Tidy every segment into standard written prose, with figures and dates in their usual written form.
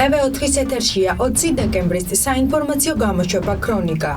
TV4-ის ეთერშია 20 დეკემბრის საინფორმაციო გამოშვება ქრონიკა.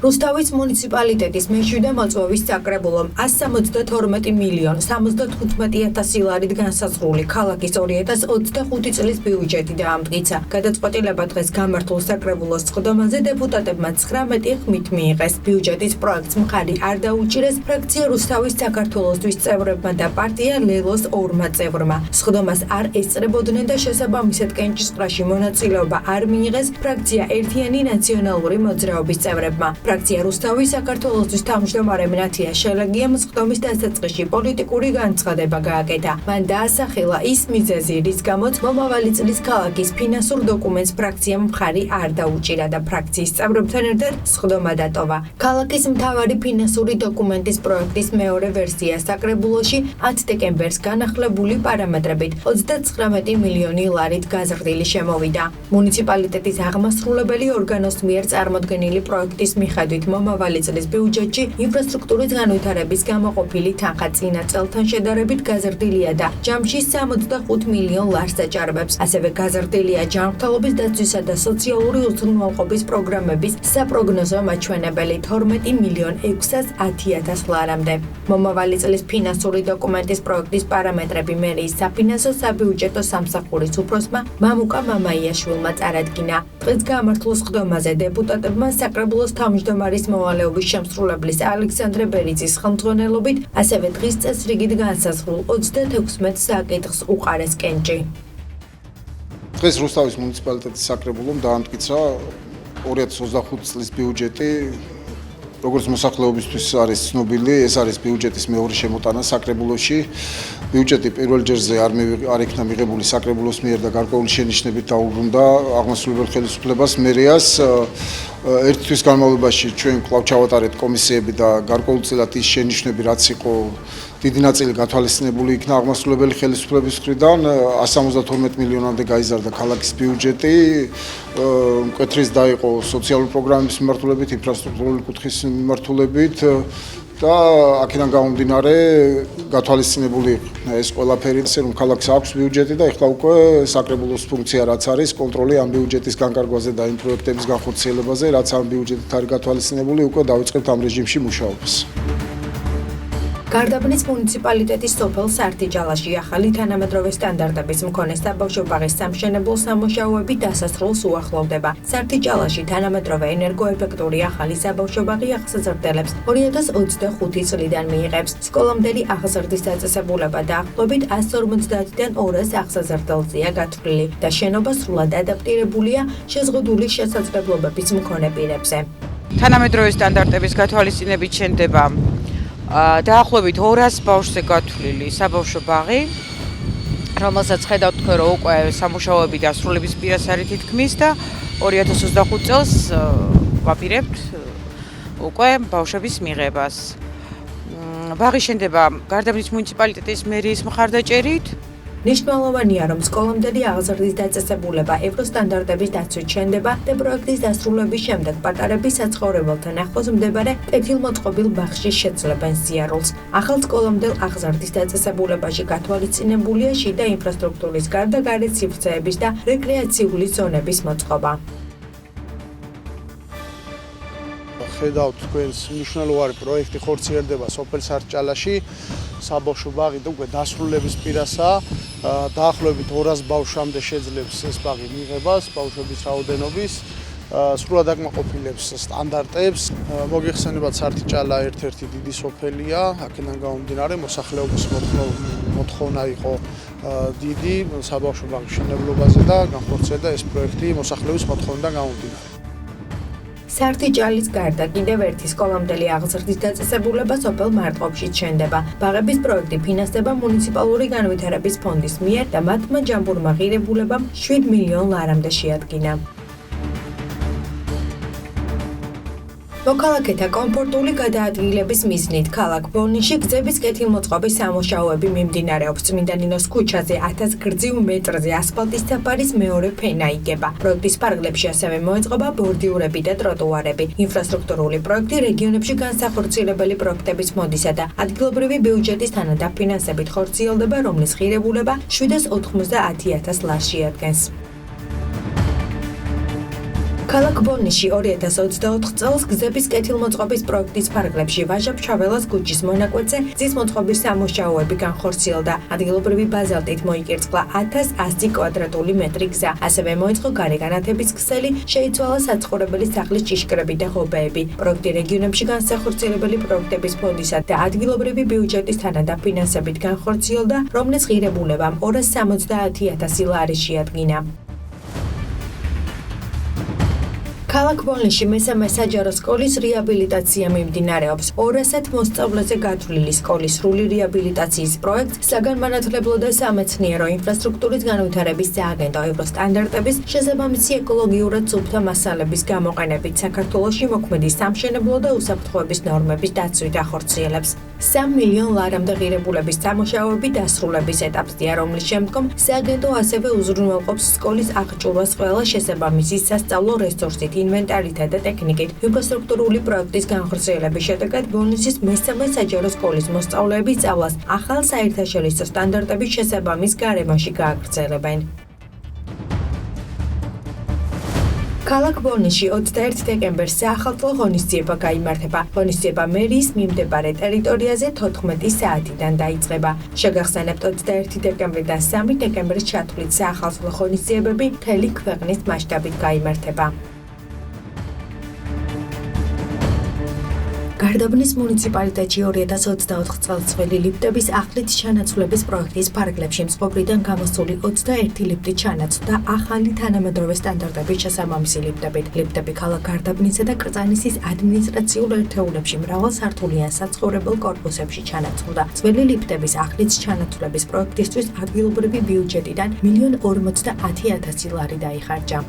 რუსთავის მუნიციპალიტეტის მეშვიდე მოწვევის საკრებულომ 172 მილიონ 75,000 ლარით განსაზღვრული ქალაქის 2025 წლის ბიუჯეტი დაამტკიცა. გადაწყვეტილება დღეს გამართულ საკრებულოს სხდომაზე დეპუტატებმა 19 ხმით მიიღეს. ბიუჯეტის პროექტს მხარი არ დაუჭირეს ფრაქცია რუსთავის საქართველოსთვის წევრებმა და პარტია ლელოს 2 წევრმა. სხდომას არ ესწრებოდნენ და შესაბამისად კენჭისყრაში მონაწილეობა არ მიიღეს ფრაქცია ერთიანი ნაციონალური მოძრაობის წევრებმა. ფრაქცია რუსთავის საქართველოსთვის თავმჯდომარე ნათია შელეგიამ სხდომის დასაწყისში პოლიტიკური განცხადება გააკეთა. მან დაასახელა ის მიზეზი, რის გამოც მომავალი წლის ქალაქის ფინანსურ დოკუმენტს ფრაქციამ მხარი არ დაუჭირა და ფრაქციის წევრებთან ერთად სხდომა დატოვა. ქალაქის მთავარი ფინანსური დოკუმენტის პროექტის მეორე ვერსია საკრებულოში 10 დეკემბერს განახლებული პარამეტრებით 39 მილიონი ლარით გაზრდილი შემოვიდა. მუნიციპალიტეტის აღმასრულებელი ორგანოს მიერ წარმოდგენილი პროექტის მიხედვით მომავალი წლის ბიუჯეტში ინფრასტრუქტურის განვითარების გამოყოფილი თანხა წინა წელთან შედარებით გაზრდილია და ჯამში 65 მილიონ ლარს აჭარბებს. ასევე გაზრდილია ჯანმრთელობის დაცვისა და სოციალური უზრუნველყოფის პროგრამების საპროგნოზო მაჩვენებელი 12 მილიონ 610,000 ლარამდე. მომავალი წლის ფინანსური დოკუმენტის პროექტის პარამეტრები მერიის საფინანსო საბიუჯეტო სამსახურის უფროსმა მამუკა მამაიაშვილმა წარადგინა. დღეს გამართულ სხდომაზე დეპუტატებმა საკრებულოს თავმჯდომარის მოვალეობის შემსრულებლის ალექსანდრე ბერიძის ხელმძღვანელობით, ასევე დღის წესრიგით განსაზღვრულ 36 საკითხს უყარეს კენჭი. დღეს რუსთავის მუნიციპალიტეტის საკრებულომ დაამტკიცა 2025 წლის ბიუჯეტი. როგორც მოსახლეობისთვის არის ცნობილი, ეს არის ბიუჯეტის მეორე შემოტანა საკრებულოში. ბიუჯეტი პირველ ჯერზე არ იქნა მიღებული საკრებულოს მიერ და გარკვეული შენიშვნებით დაუბრუნდა აღმასრულებელ ხელისუფლებას მერიას. ერთი თვის განმავლობაში ჩვენ კვლავ ჩავატარეთ კომისიები და გარკვეულწილად ის შენიშვნები, რაც იყო დიდი ნაწილი გათვალისწინებული იქნა აღმასრულებელი ხელისუფლების მხრიდან. 172 მილიონამდე გაიზარდა ქალაქის ბიუჯეტი. მკვეთრიც დაიყო სოციალური პროგრამების მიმართულებით, ინფრასტრუქტურული კუთხის მიმართულებით და აქედან გამომდინარე გათვალისწინებული ეს ყველაფერი, რომ ქალაქს აქვს ბიუჯეტი და ეხლა უკვე საკრებულოს ფუნქცია რაც არის, კონტროლი ამ ბიუჯეტის განკარგვაზე და იმ პროექტების განხორციელებაზე, რაც ამ ბიუჯეტით არის გათვალისწინებული, უკვე დავიწყებთ ამ რეჟიმში მუშაობას. გარდაბნის მუნიციპალიტეტის სოფელ სართიჯალაში ახალი თანამედროვე სტანდარტების მქონე საბავშვო ბაღის სამშენებლო სამუშაოები დასასრულს უახლოვდება. სართიჯალაში თანამედროვე ენერგოეფექტური ახალი საბავშვო ბაღი აღსაზრდელებს 2025 წლიდან მიიღებს. სკოლამდელი აღზრდის დაწესებულება დაახლოებით 150-დან 200 აღსაზრდელზეა გათვლილი და შენობა სრულად ადაპტირებულია შეზღუდული შესაძლებლობების მქონე პირებზე. თანამედროვე სტანდარტების გათვალისწინებით შენდება დაახლოებით 200 ბავშვზე გათვლილი საბავშვო ბაღი, რომელსაც ხედავთ თქვენ, რომ უკვე სამუშაოები დასრულების პირასარი თითქმის და 2025 წელს ვაპირებთ უკვე ბავშვების მიღებას. ბაღი შენდება გარდაბნის მუნიციპალიტეტის მერიის მხარდაჭერით. ნიშნულოვანია, რომ სკოლამდელი აღზრდის დაწესებულება ევროსტანდარტების დაცვით შენდება და პროექტის დასრულების შემდეგ პატარების საცხოვრებელთან ახლოს მდებარე კეთილმოწყობილ ბაღში შეძლებენ სიარულს. ახალ სკოლამდელ აღზრდის დაწესებულებაში გათვალისწინებულია შიდა ინფრასტრუქტურის გარდა გარეთ სივრცეების და რეკრეაციული ზონების მოწყობა. ხედავთ თქვენს მნიშვნელოვანი პროექტი ხორციელდება სოფელ სართიჯალაში. საბავშვო ბაღი უკვე დასრულების პირასაა. დაახლოებით 200 ბავშვამდე შეძლებს ეს ბაღი მიღებას, ბავშვების რაოდენობის, სრულად აკმაყოფილებს სტანდარტებს. მოგეხსენებათ, სართიჯალა ერთ-ერთი დიდი სოფელია, აქედან გამომდინარე მოსახლეობის მოთხოვნა იყო დიდი საბავშვო ბაღის მშენებლობაზე და განხორციელდა ეს პროექტი მოსახლეობის მოთხოვნიდან გამომდინარე. სართიჯალის გარდა კიდევ ერთი სკოლამდელი აღზრდის დაწესებულება სოფელ მარტყოფშიც შენდება. ბაღების პროექტი ფინანსდება მუნიციპალური განვითარების ფონდის მიერ და მათმა ჯამბურმა ღირებულებამ 7 მილიონ ლარამდე შეადგინა. მოქალაქეთა კომფორტული გადაადგილების მიზნით ქალაქ ბოლნისში გზების კეთილმოწყობის სამუშაოები მიმდინარეობს. წმინდა ნინოს ქუჩაზე 1000 გრძივ მეტრზე ასფალტის საფარის მეორე ფენა იგება. პროექტის ფარგლებში ასევე მოეწყობა ბორდიურები და ტროტუარები. ინფრასტრუქტურული პროექტი რეგიონებში განსახორციელებელი პროექტების ფონდისა და ადგილობრივი ბიუჯეტის თანადაფინანსებით ხორციელდება, რომლის ღირებულება 790,000 ლარს შეადგენს. ქალაქ ბოლნისში 2024 წელს გზების კეთილმოწყობის პროექტის ფარგლებში ვაჟა-ფშაველას ქუჩის მონაკვეთზე გზის მოწყობის სამუშაოები განხორციელდა. ადგილობრივი ბაზალტით მოიკერწყლა 1100 კვადრატული მეტრი გზა. ასევე მოეწყო გარეგანათების ქსელი, შეიცვალა საცხოვრებელი სახლის ჭიშკრები და ღობეები. პროექტი რეგიონებში განსახორციელებელი პროექტების ფონდისა და ადგილობრივი ბიუჯეტის თანადაფინანსებით განხორციელდა, რომლის ღირებულებამ 270,000 ლარი შეადგინა. ქალაქ ბოლნისში მესამე საჯარო სკოლის რეაბილიტაცია მიმდინარეობს. 200 მოსწავლეზე გათვლილი სკოლის სრული რეაბილიტაციის პროექტს საგანმანათლებლო და სამეცნიერო ინფრასტრუქტურის განვითარების სააგენტო ევროსტანდარტების შესაბამისი ეკოლოგიურად სუფთა მასალების გამოყენებით საქართველოში მოქმედი სამშენებლო და უსაფრთხოების ნორმების დაცვით ახორციელებს. 3 მილიონ ლარამდე ღირებულების სამუშაოები დასრულების ეტაპზეა, რომლის შემდგომ სააგენტო ასევე უზრუნველყოფს სკოლის აღჭურვას ყველა შესაბამისი სასწავლო რესურსით, ინვენტარითა და ტექნიკით. ინფრასტრუქტურული პროექტის განხორციელების შედეგად ბოლნისის მესამე საჯარო სკოლის მოსწავლეები სწავლას ახალ საერთაშორისო სტანდარტების შესაბამის გარემოში გააგრძელებენ. ქალაქ ბოლნისში 21 დეკემბერს საახალწლო ღონისძიება გაიმართება. ღონისძიება მერიის მიმდებარე ტერიტორიაზე 14 საათიდან დაიწყება. შეგახსენებთ 21 დეკემბრიდან 3 დეკემბრის ჩათვლით საახალწლო ღონისძიებები მთელი ქვეყნის მასშტაბით გაიმართება. გარდაბნის მუნიციპალიტეტში 2024 წელს ძველი ლიფტების ახლით ჩანაცვლების პროექტის ფარგლებში მწყობრიდან გამოსული 21 ლიფტი ჩანაცვდა ახალი თანამედროვე სტანდარტების შესაბამისი ლიფტებით. ლიფტები ქალაქ გარდაბნისა და კრწანისის ადმინისტრაციულ ერთეულებში მრავალსართულიან საცხოვრებელ კორპუსებში ჩანაცვლდა. ძველი ლიფტების ახლით ჩანაცვლების პროექტისთვის ადგილობრივი ბიუჯეტიდან 1,50,000 ლარი დაიხარჯა.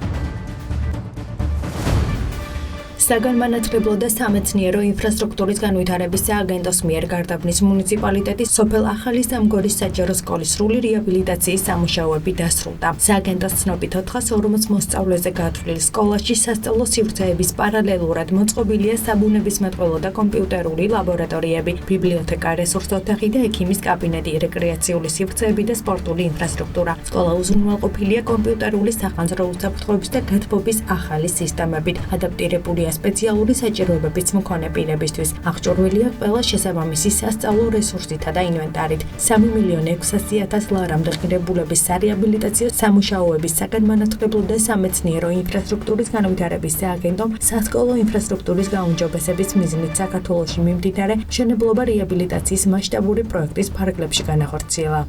საგანმანათლებლო და სამეცნიერო ინფრასტრუქტურის განვითარების სააგენტოს მიერ გარდაბნის მუნიციპალიტეტის სოფელ ახალი სამგორის საჯარო სკოლის სრული რეაბილიტაციის სამუშაოები დასრულდა. სააგენტოს ცნობით 440 მოსწავლეზე გათვლილ სკოლაში სასწავლო სივრცეების პარალელურად მოწყობილია საბუნებისმეტყველო და კომპიუტერული ლაბორატორიები, ბიბლიოთეკა, რესურს ოთახი და ექიმის კაბინეტი, რეკრეაციული სივრცეები და სპორტული ინფრასტრუქტურა. სკოლა უზრუნველყოფილია კომპიუტერული სახანძრო უსაფრთხოების და გათბობის ახალი სისტემებით, ადაპტირებულია სპეციალური საჭიროებების მქონე პირებისთვის. აღჭურვილია ყველა შესაბამისი სასწავლო რესურსითა და ინვენტარით. 3,600,000 ლარამდე ღირებულების სარეაბილიტაციო სამუშაოების საგანმანათლებლო და სამეცნიერო ინფრასტრუქტურის განვითარების სააგენტომ სასკოლო ინფრასტრუქტურის გაუმჯობესების მიზნით საქართველოში მიმდინარე მშენებლობა რეაბილიტაციის მასშტაბური პროექტის ფარგლებში განახორციელა.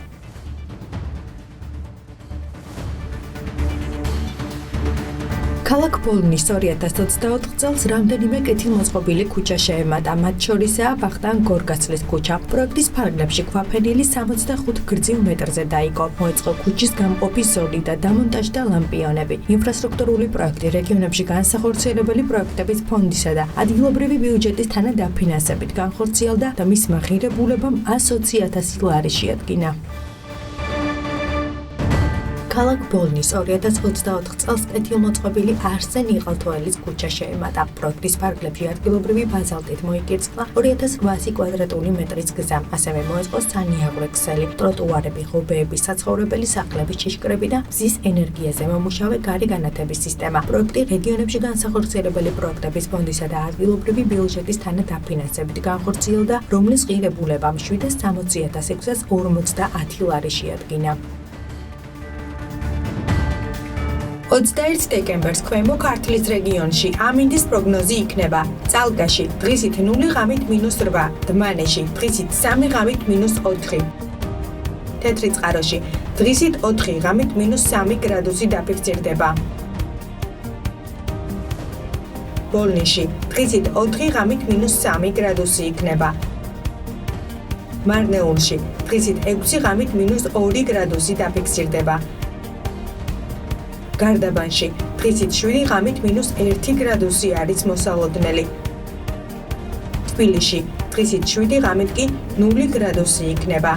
ქალაქ ბოლნის 2024 წელს რამდენიმე კეთილმოწყობილი ქუჩა შეემატა, მათ შორისაა ვახტანგ გორგაცლის ქუჩა. პროექტის ფარგლებში ქვაფენილი 65 გრძივ მეტრზე დაიკო. მოეწყო ქუჩის გამყოფი ზოლი და დამონტაჟდა ლამპიონები. ინფრასტრუქტურული პროექტი რეგიონებში განსახორციელებელი პროექტების ფონდისა და ადგილობრივი ბიუჯეტის თანადაფინანსებით განხორციელდა და მისმა ღირებულებამ 120,000 ლარი შეადგინა. ქალაქ ბოლნის 2024 წელს კეთილმოწყობილი არსენ იყალთოელის ქუჩა შეემატა. პროექტის ფარგლებში ადგილობრივი ბაზალტით მოიკერწყლა 2800 კვადრატული მეტრის გზა. ასევე მოეწყო სანიაღვრე ქსელი, ტროტუარები, ღობეები, საცხოვრებელი სახლების ჭიშკრები და მზის ენერგიაზე მომუშავე გარეგანათების სისტემა. პროექტი რეგიონებში განსახორციელებელი პროექტების ფონდისა და ადგილობრივი ბიუჯეტის თანადაფინანსებით განხორციელდა, რომლის ღირებულებამ 760,650 ლარი შეადგინა. 21 დეკემბერს ქვემო ქართლის რეგიონში ამინდის პროგნოზი იქნება. წალკაში დღისით 0 ღამით -8, დმანეში დღისით 3 ღამით -4. თეთრიწყაროში დღისით 4 ღამით -3 გრადუსი დაფიქსირდება. ბოლნისში დღისით 4 ღამით -3 გრადუსი იქნება. მარნეულში დღისით 6 ღამით -2 გრადუსი დაფიქსირდება. გარდაბანში დღისით 7 ღამით -1 გრადუსი არის მოსალოდნელი. თბილისში დღისით 7 ღამით კი 0 გრადუსი იქნება.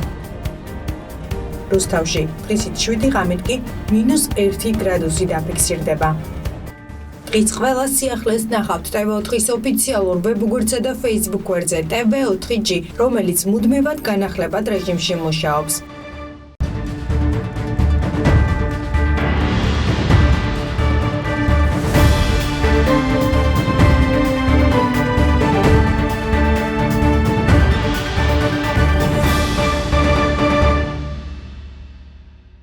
რუსთავში დღისით 7 ღამით კი -1 გრადუსი დაფიქსირდება. დღის ყველა სიახლეს ნახავთ TV4-ის ოფიციალურ ვებგვერდსა და Facebook გვერდზე TV4G, რომელიც მუდმივად განახლებად რეჟიმში მუშაობს.